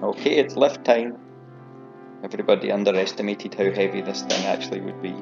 Okay, it's lift time. Everybody underestimated how heavy this thing actually would be.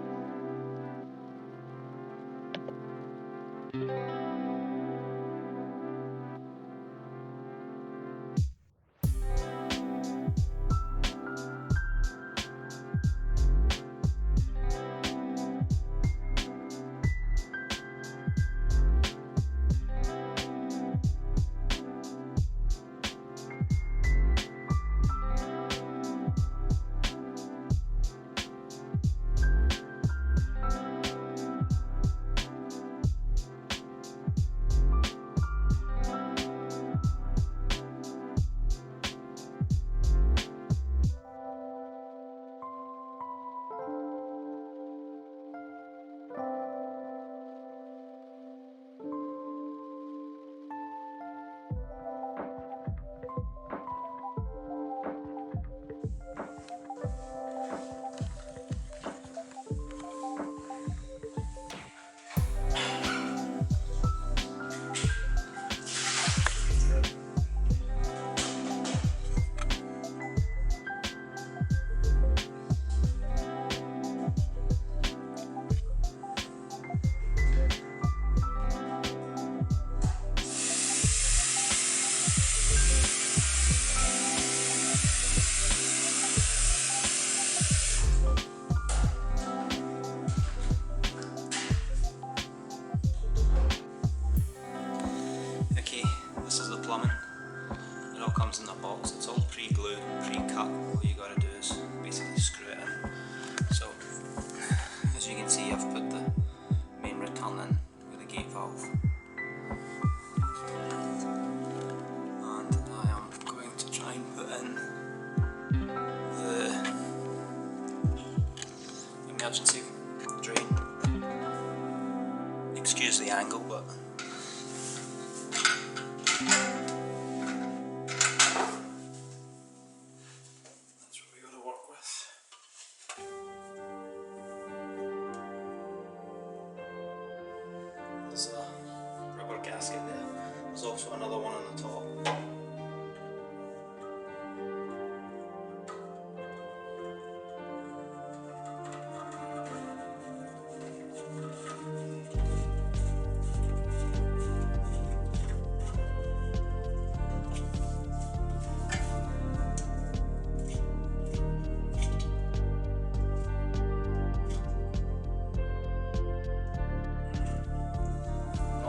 This is the plumbing. It all comes in a box. It's all pre-glued, pre-cut. All you gotta do is basically screw it in. So, as you can see, I've put the main return in with the gate valve. And I am going to try and put in the emergency drain. Excuse the angle, but there's a rubber gasket there. There's also another one on the top.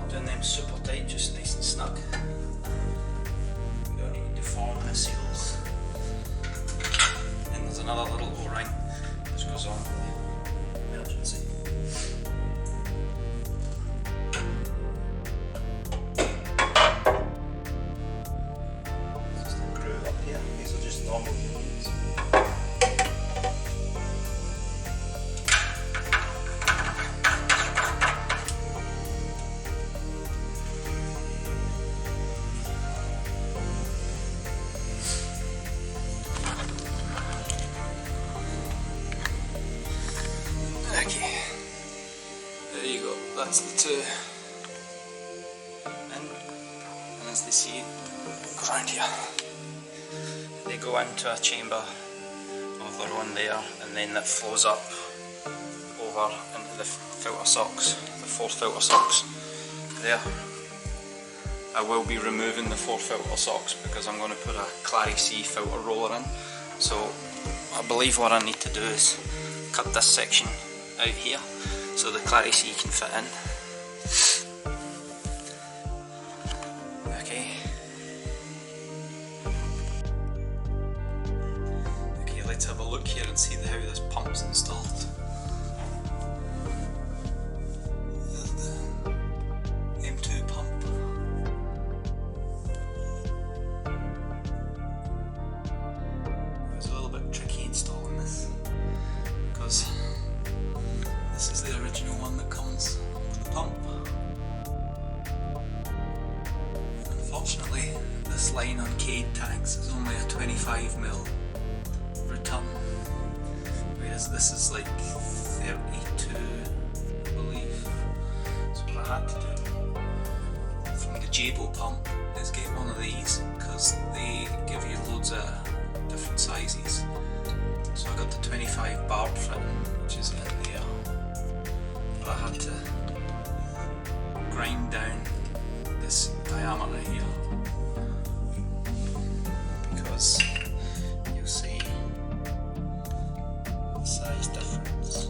Doing them super tight, just nice and snug. We don't need to deform the seals. And there's another little O-ring which goes on with the emergency. Just a groove up here. These are just normal units. Okay, there you go, that's the two in, and as they see, go around here, they go into a chamber of their own there, and then that flows up over into the filter socks, the 4 filter socks there. I will be removing the 4 filter socks because I'm going to put a Garry C filter roller in, so I believe what I need to do is cut this section out here so the Garry C can fit in. Okay. Okay, let's have a look here and see how this pump's installed. There's the M2 pump. It was a little bit tricky installing this because this is the original one that comes with the pump. Unfortunately, this line on Cade tanks is only a 25mm return, whereas this is like 32, I believe. So what I had to do from the Jabo pump is get one of these because they give you loads of different sizes. So I got the 25 barb fitting, which is in there, but I had to grind down this diameter here because you'll see the size difference.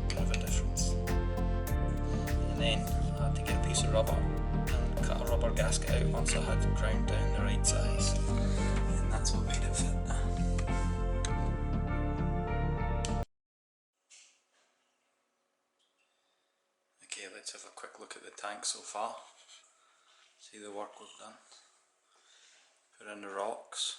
Bit of a difference. And then I had to get a piece of rubber and cut a rubber gasket out once I had ground down the right size, and that's what made it fit. Okay, let's have a quick look at the tank so far. See the work we've done. Put in the rocks.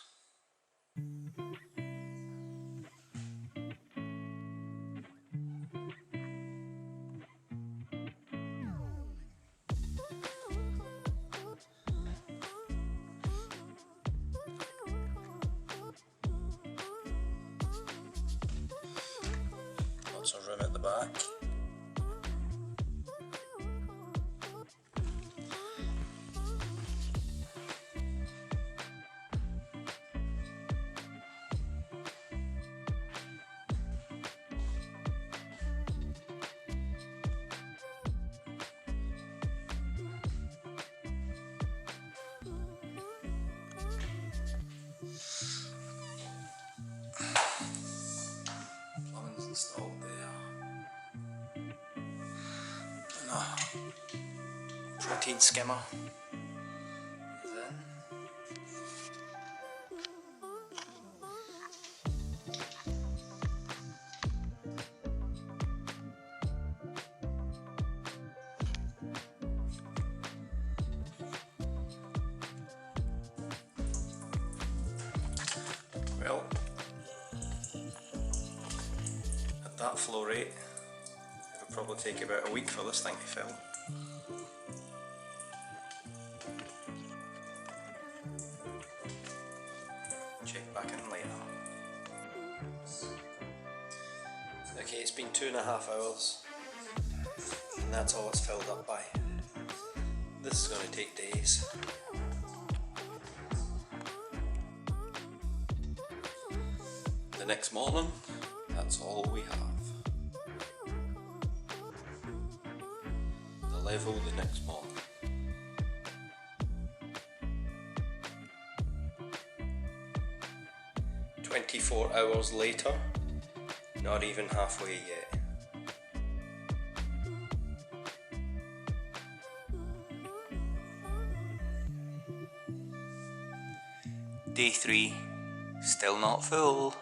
Lots of room at the back. Plumbing's installed there. And a protein skimmer is in. Well, at that flow rate, it would probably take about a week for this thing to fill. Check back in later. Okay, it's been 2.5 hours, and that's all it's filled up by. This is going to take days. The next morning, that's all we have. The level the next morning. "24 hours later, not even halfway yet." Day 3, still not full.